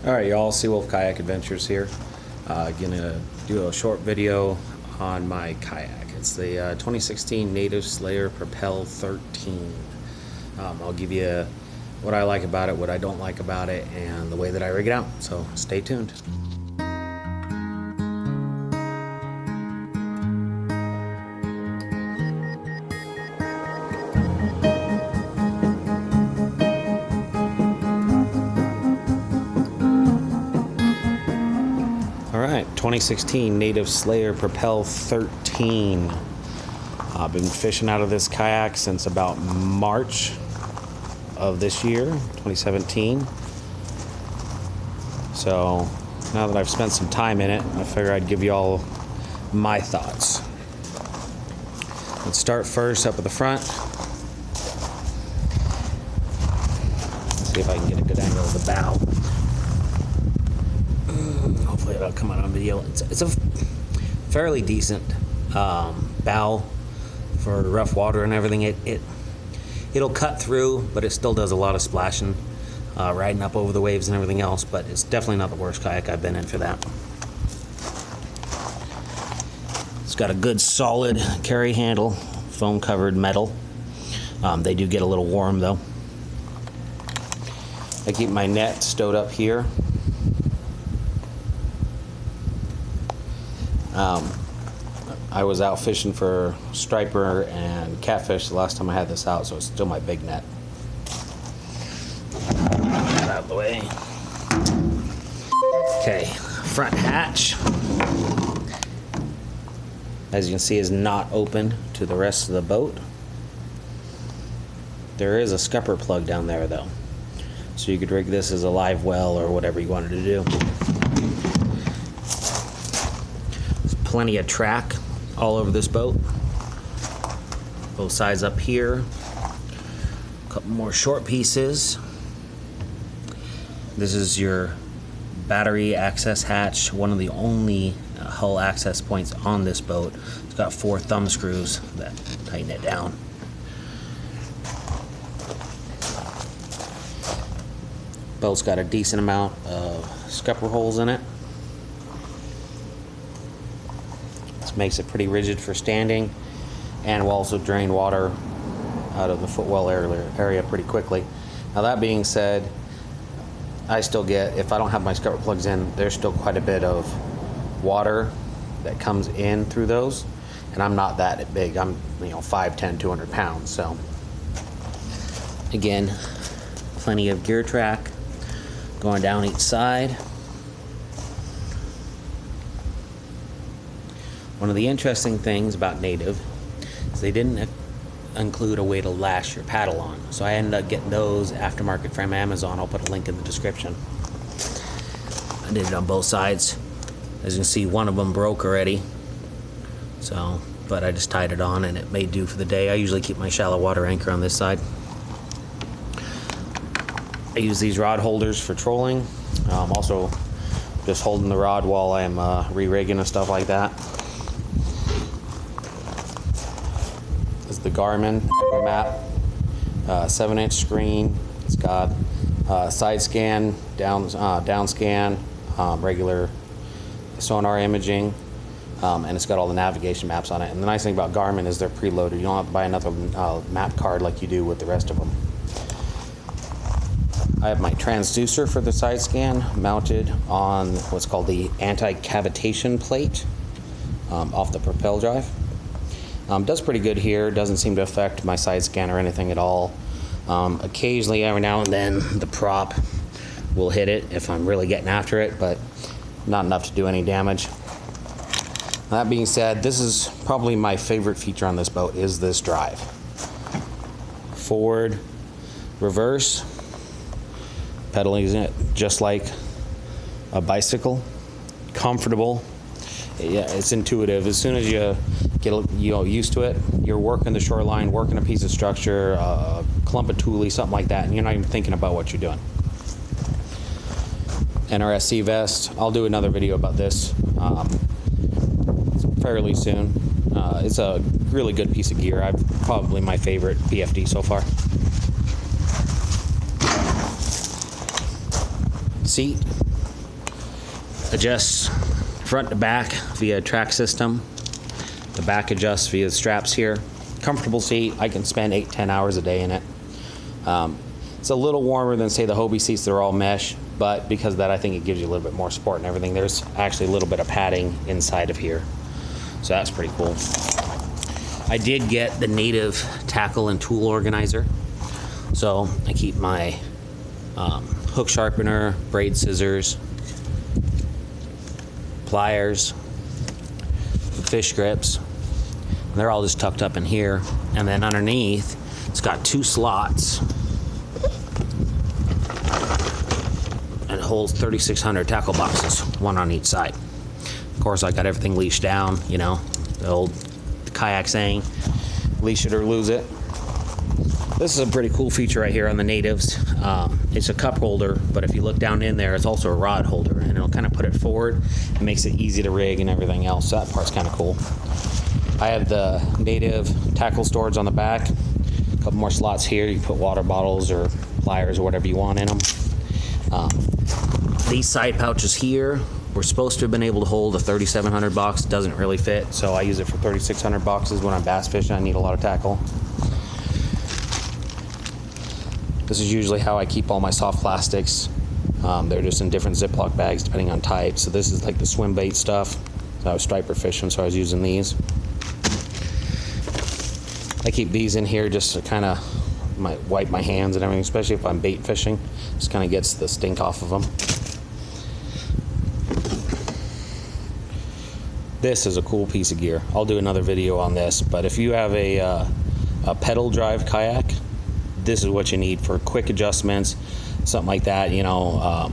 Alright y'all, Seawolf Kayak Adventures here. Gonna do a short video on my kayak. It's the 2016 Native Slayer Propel 13. I'll give you what I like about it, what I don't like about it, and the way that I rig it out. So stay tuned. Alright, 2016 Native Slayer Propel 13. I've been fishing out of this kayak since about March of this year, 2017. So now that I've spent some time in it, I figure I'd give you all my thoughts. Let's start first up at the front. See if I can get a good angle of the bow. Hopefully it'll come out on video. It's a fairly decent bow for rough water and everything. It'll cut through, but it still does a lot of splashing, riding up over the waves and everything else. But it's definitely not the worst kayak I've been in for that. It's got a good solid carry handle, foam covered metal. They do get a little warm though. I keep my net stowed up here. I was out fishing for striper and catfish the last time I had this out, so it's still my big net. Get that out of the way. Okay, front hatch, as you can see, is not open to the rest of the boat. There is a scupper plug down there though, so you could rig this as a live well or whatever you wanted to do. Plenty of track all over this boat. Both sides up here. A couple more short pieces. This is your battery access hatch, one of the only hull access points on this boat. It's got 4 thumb screws that tighten it down. Boat's got a decent amount of scupper holes in it. Makes it pretty rigid for standing, and will also drain water out of the footwell area pretty quickly. Now that being said, I still get, if I don't have my scupper plugs in, there's still quite a bit of water that comes in through those, and I'm not that big. I'm 5'10", 200 pounds, so again, plenty of gear track going down each side. One of the interesting things about Native is they didn't include a way to lash your paddle on. So I ended up getting those aftermarket from Amazon. I'll put a link in the description. I did it on both sides. As you can see, one of them broke already. So, but I just tied it on and it made do for the day. I usually keep my shallow water anchor on this side. I use these rod holders for trolling. Also just holding the rod while I'm re-rigging and stuff like that. The Garmin Echo Map, 7-inch screen. It's got side scan, down scan, regular sonar imaging, and it's got all the navigation maps on it. And the nice thing about Garmin is they're preloaded. You don't have to buy another map card like you do with the rest of them. I have my transducer for the side scan mounted on what's called the anti-cavitation plate off the Propel drive. Does pretty good here. Doesn't seem to affect my side scan or anything at all. Occasionally, every now and then, the prop will hit it if I'm really getting after it, but not enough to do any damage. That being said, this is probably my favorite feature on this boat, is this drive. Forward, reverse, pedaling it just like a bicycle. Comfortable. Yeah, it's intuitive. As soon as you get used to it, you're working the shoreline, working a piece of structure, a clump of tule, something like that, and you're not even thinking about what you're doing. NRSC vest. I'll do another video about this fairly soon. It's a really good piece of gear. Probably my favorite PFD so far. Seat, adjusts front to back via track system. The back adjusts via the straps here. Comfortable seat. I can spend 8-10 hours a day in it. It's a little warmer than, say, the Hobie seats that are all mesh, but because of that, I think it gives you a little bit more support and everything. There's actually a little bit of padding inside of here, so that's pretty cool. I did get the Native tackle and tool organizer, so I keep my hook sharpener, braid scissors, pliers, fish grips. They're all just tucked up in here, and then underneath it's got 2 slots and it holds 3,600 tackle boxes, 1 on each side. Of course, I got everything leashed down, you know, the old kayak saying, leash it or lose it. This is a pretty cool feature right here on the Natives. It's a cup holder, but if you look down in there, it's also a rod holder, and it'll kind of put it forward. It makes it easy to rig and everything else, so that part's kind of cool. I have the Native tackle storage on the back. A couple more slots here. You can put water bottles or pliers or whatever you want in them. These side pouches here, we're supposed to have been able to hold a 3,700 box. Doesn't really fit, so I use it for 3,600 boxes when I'm bass fishing. I need a lot of tackle. This is usually how I keep all my soft plastics. They're just in different Ziploc bags depending on type. So this is like the swim bait stuff. So I was striper fishing, so I was using these. I keep these in here just to kind of wipe my hands and everything, especially if I'm bait fishing. Just kind of gets the stink off of them. This is a cool piece of gear. I'll do another video on this, but if you have a pedal drive kayak, this is what you need for quick adjustments, something like that, you know,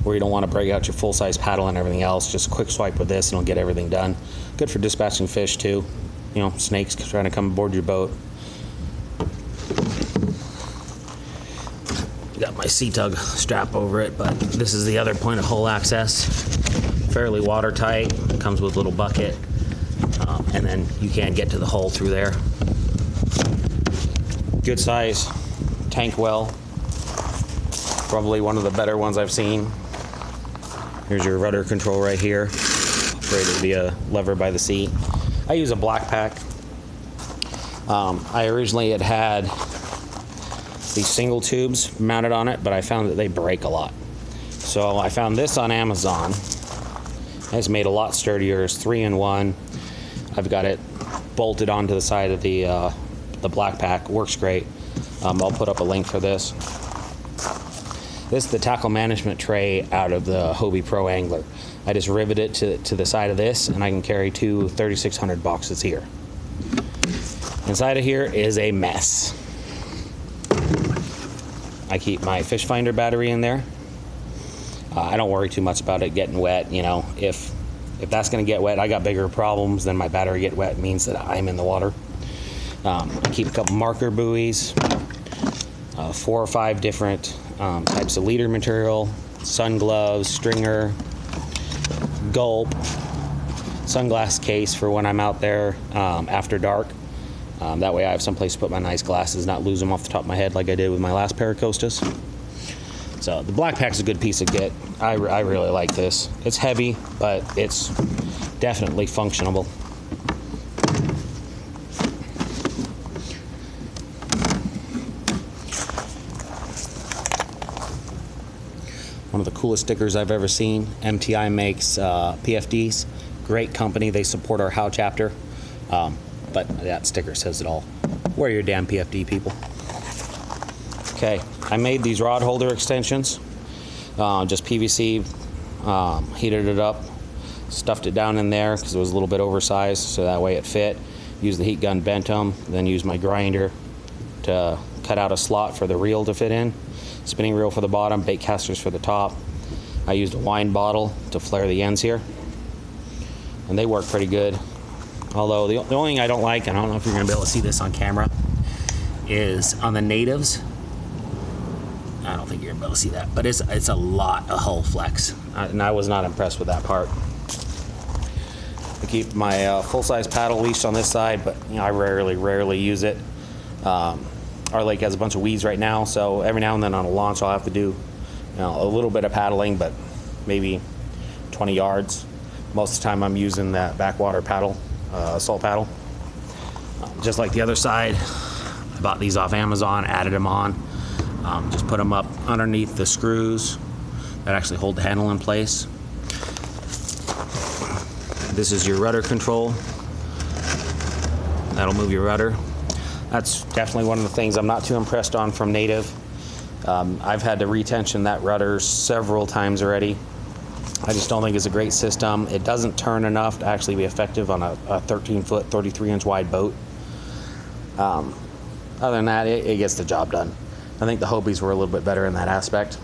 where you don't want to break out your full-size paddle and everything else. Just a quick swipe with this and it'll get everything done. Good for dispatching fish too. You know, snakes trying to come aboard your boat. Got my C-Tug strap over it, but this is the other point of hole access. Fairly watertight, comes with a little bucket, and then you can get to the hole through there. Good size tank well, probably one of the better ones I've seen. Here's your rudder control right here, operated via lever by the seat. I use a black pack. I originally had these single tubes mounted on it, but I found that they break a lot. So I found this on Amazon. It's made a lot sturdier. It's 3-in-1. I've got it bolted onto the side of the black pack. Works great. I'll put up a link for this. This is the tackle management tray out of the Hobie Pro Angler. I just rivet it to the side of this, and I can carry 2 3,600 boxes here. Inside of here is a mess. I keep my fish finder battery in there. I don't worry too much about it getting wet. You know, if that's going to get wet, I got bigger problems than my battery get wet. It means that I'm in the water. I keep a couple marker buoys, 4 or 5 different types of leader material, sun gloves, stringer, gulp, sunglass case for when I'm out there after dark. That way I have someplace to put my nice glasses, not lose them off the top of my head like I did with my last pair of Costas. So the black pack's a good piece of kit. I really like this. It's heavy, but it's definitely functional. One of the coolest stickers I've ever seen. MTI makes PFDs. Great company. They support our How chapter. But that sticker says it all. Wear your damn PFD, people. Okay, I made these rod holder extensions. Just PVC, heated it up, stuffed it down in there because it was a little bit oversized, so that way it fit. Used the heat gun, bent them, then used my grinder to cut out a slot for the reel to fit in. Spinning reel for the bottom, bait casters for the top. I used a wine bottle to flare the ends here, and they work pretty good. Although the only thing I don't like, and I don't know if you're going to be able to see this on camera, is on the Natives. I don't think you're going to be able to see that, but it's a lot of hull flex, and I was not impressed with that part. I keep my full-size paddle leashed on this side, but you know, I rarely use it. Our lake has a bunch of weeds right now, so every now and then on a launch I'll have to do a little bit of paddling, but maybe 20 yards. Most of the time I'm using that backwater paddle, assault paddle. Just like the other side, I bought these off Amazon, added them on. Just put them up underneath the screws that actually hold the handle in place. This is your rudder control. That'll move your rudder. That's definitely one of the things I'm not too impressed on from Native. I've had to retension that rudder several times already. I just don't think it's a great system. It doesn't turn enough to actually be effective on a 13-foot, 33-inch wide boat. Other than that, it gets the job done. I think the Hobies were a little bit better in that aspect.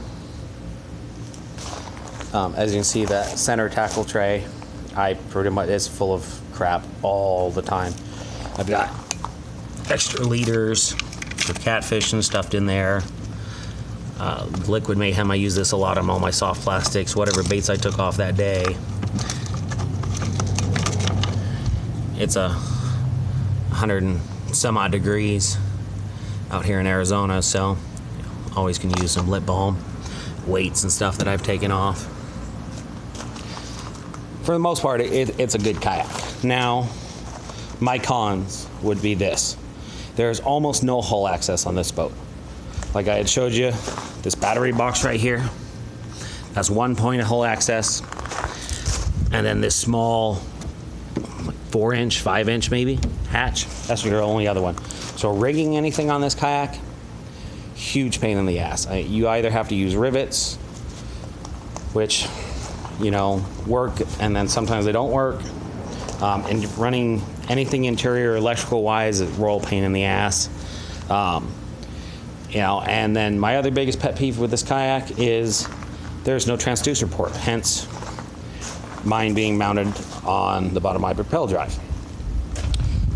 As you can see, that center tackle tray, I pretty much, it's full of crap all the time. I've got extra leaders for catfish and stuffed in there. Liquid Mayhem, I use this a lot on all my soft plastics, whatever baits I took off that day. It's 100 and some odd degrees out here in Arizona, so always can use some lip balm, weights and stuff that I've taken off. For the most part, it's a good kayak. Now, my cons would be this. There's almost no hull access on this boat. Like I had showed you, this battery box right here, that's one point of hull access. And then this small, like 4-inch, 5-inch maybe, hatch, that's your only other one. So rigging anything on this kayak, huge pain in the ass. You either have to use rivets, which, you know, work, and then sometimes they don't work. And running anything interior electrical wise is a royal pain in the ass. You know, and then my other biggest pet peeve with this kayak is there's no transducer port, hence mine being mounted on the bottom of my propel drive.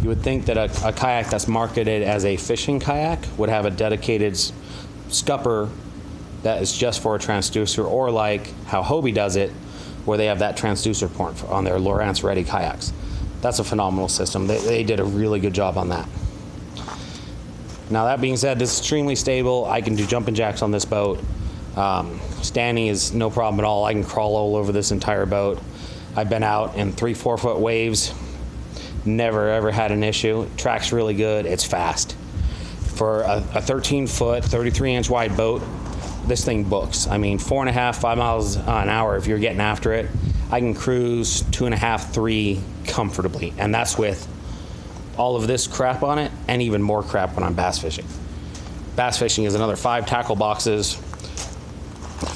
You would think that a kayak that's marketed as a fishing kayak would have a dedicated scupper that is just for a transducer, or like how Hobie does it, where they have that transducer port on their Lowrance ready kayaks. That's a phenomenal system. They did a really good job on that. Now that being said, this is extremely stable. I can do jumping jacks on this boat. Standing is no problem at all. I can crawl all over this entire boat. I've been out in 3-4 foot waves. Never ever had an issue. Track's really good. It's fast. For a 13-foot, 33-inch wide boat, this thing books. I mean, 4.5, 5 miles an hour if you're getting after it. I can cruise 2.5, 3 comfortably, and that's with all of this crap on it and even more crap when I'm bass fishing. Bass fishing is another 5 tackle boxes,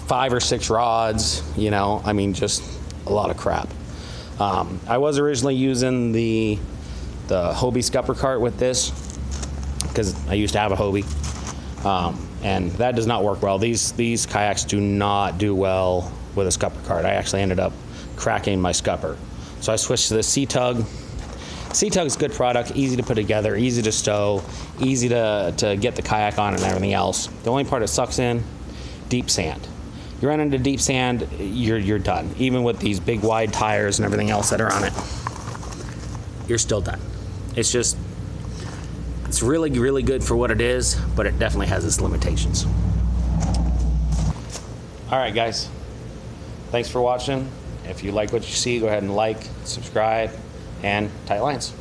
5 or 6 rods, you know, I mean, just a lot of crap. I was originally using the Hobie scupper cart with this because I used to have a Hobie, and that does not work well. These kayaks do not do well with a scupper cart. I actually ended up cracking my scupper. So I switched to the C-Tug. C-Tug's a good product, easy to put together, easy to stow, easy to get the kayak on and everything else. The only part it sucks in, deep sand. You run into deep sand, you're done. Even with these big wide tires and everything else that are on it, you're still done. It's really, really good for what it is, but it definitely has its limitations. All right, guys. Thanks for watching. If you like what you see, go ahead and like, subscribe, and tight lines.